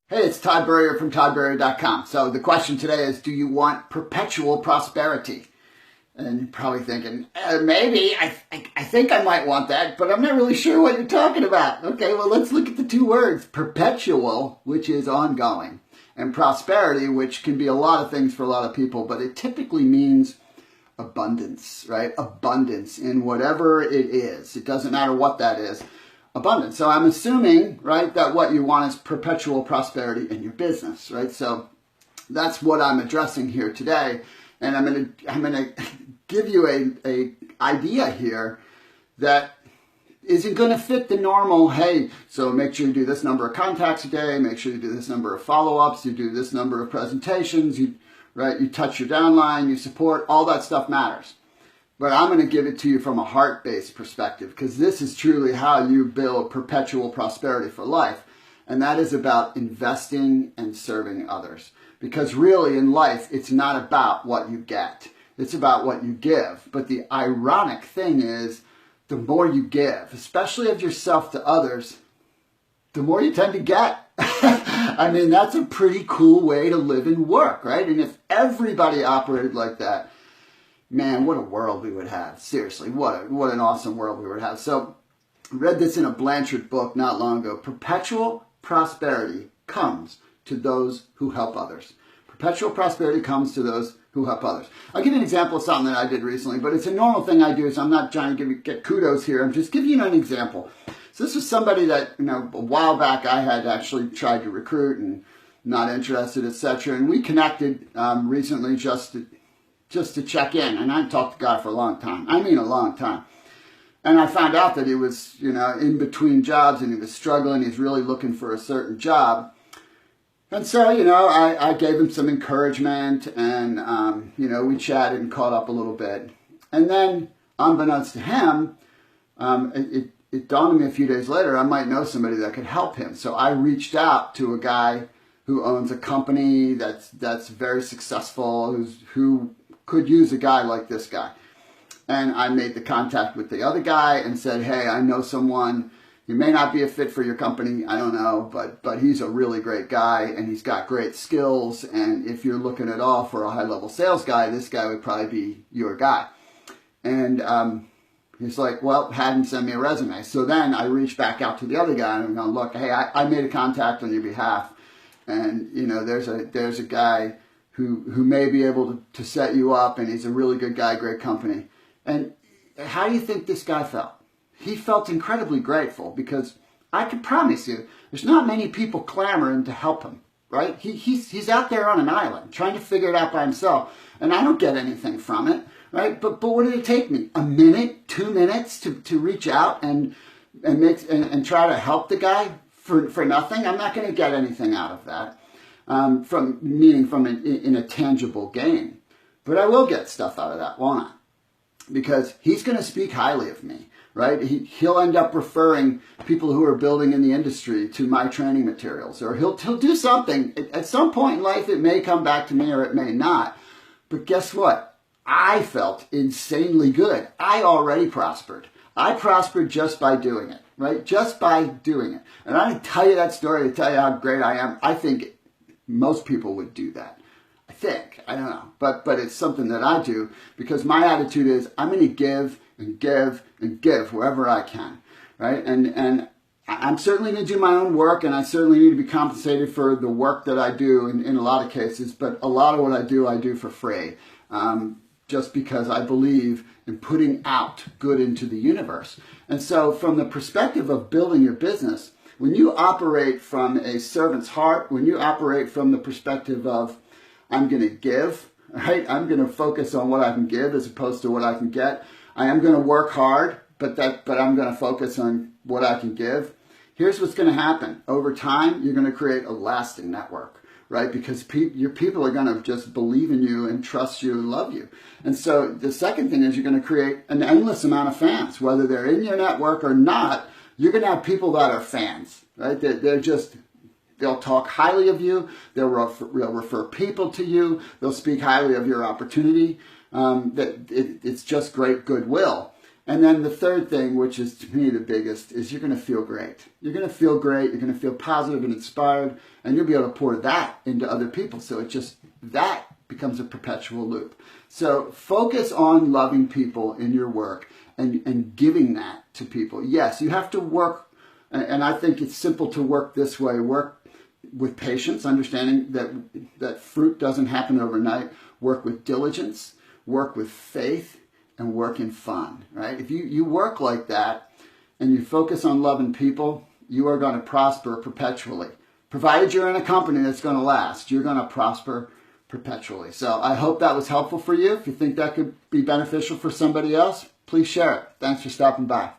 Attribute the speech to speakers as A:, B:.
A: Hey, it's Todd Burrier from toddburrier.com. So the question today is, do you want perpetual prosperity? And you're probably thinking, maybe, I think I might want that, but I'm not really sure what you're talking about. Okay, well, let's look at the two words. Perpetual, which is ongoing, and prosperity, which can be a lot of things for a lot of people, but it typically means abundance, right? Abundance in whatever it is. It doesn't matter what that is. Abundance. So I'm assuming, right, that what you want is perpetual prosperity in your business, right? So that's what I'm addressing here today, and I'm gonna give you a idea here that isn't going to fit the normal. Hey, so make sure you do this number of contacts a day. Make sure you do this number of follow-ups. You do this number of presentations. You touch your downline. You support. All that stuff matters. But I'm going to give it to you from a heart-based perspective, because this is truly how you build perpetual prosperity for life. And that is about investing and serving others. Because really in life, it's not about what you get. It's about what you give. But the ironic thing is, the more you give, especially of yourself to others, the more you tend to get. I mean, that's a pretty cool way to live and work, right? And if everybody operated like that, man, what a world we would have. Seriously, what an awesome world we would have. So I read this in a Blanchard book not long ago. Perpetual prosperity comes to those who help others. Perpetual prosperity comes to those who help others. I'll give you an example of something that I did recently, but it's a normal thing I do, so I'm not trying to get kudos here. I'm just giving you an example. So this was somebody that, a while back I had actually tried to recruit and not interested, etc. And we connected recently just to check in. And I talked to God for a long time. I mean a long time. And I found out that he was, in between jobs and he was struggling. He's really looking for a certain job. And so, I gave him some encouragement and, we chatted and caught up a little bit. And then, unbeknownst to him, it dawned on me a few days later, I might know somebody that could help him. So I reached out to a guy who owns a company that's very successful, who could use a guy like this guy. And I made the contact with the other guy and said, hey, I know someone. He may not be a fit for your company, I don't know, but he's a really great guy and he's got great skills. And if you're looking at all for a high-level sales guy, this guy would probably be your guy. And he's like, well, had him send me a resume. So then I reached back out to the other guy and I'm going, look, hey, I made a contact on your behalf. And, there's a guy who may be able to set you up, and he's a really good guy, great company. And how do you think this guy felt? He felt incredibly grateful, because I can promise you, there's not many people clamoring to help him, right? He's out there on an island trying to figure it out by himself, and I don't get anything from it, right? But what did it take me? A minute, 2 minutes to reach out and try to help the guy for nothing? I'm not going to get anything out of that. In a tangible gain. But I will get stuff out of that, won't I? Because he's going to speak highly of me, right? He'll end up referring people who are building in the industry to my training materials, or he'll do something. At some point in life, it may come back to me or it may not. But guess what? I felt insanely good. I already prospered. I prospered just by doing it, right? Just by doing it. And I didn't tell you that story to tell you how great I am. I think most people would do that. I don't know. But it's something that I do, because my attitude is I'm going to give and give and give wherever I can, right? And I'm certainly going to do my own work, and I certainly need to be compensated for the work that I do in a lot of cases, but a lot of what I do for free, just because I believe in putting out good into the universe. And so from the perspective of building your business, when you operate from a servant's heart, when you operate from the perspective of, I'm going to give, right? I'm going to focus on what I can give as opposed to what I can get. I am going to work hard, but I'm going to focus on what I can give. Here's what's going to happen. Over time, you're going to create a lasting network, right? Because your people are going to just believe in you and trust you and love you. And so the second thing is you're going to create an endless amount of fans, whether they're in your network or not. You're going to have people that are fans, right? They'll talk highly of you. They'll refer people to you. They'll speak highly of your opportunity. It's just great goodwill. And then the third thing, which is to me the biggest, is you're going to feel great. You're going to feel great. You're going to feel positive and inspired, and you'll be able to pour that into other people. So that becomes a perpetual loop. So focus on loving people in your work and giving that to people. Yes, you have to work, and I think it's simple to work this way. Work with patience, understanding that fruit doesn't happen overnight. Work with diligence, work with faith, and work in fun, right? If you work like that and you focus on loving people, you are going to prosper perpetually. Provided you're in a company that's going to last, you're going to prosper perpetually. So I hope that was helpful for you. If you think that could be beneficial for somebody else, please share it. Thanks for stopping by.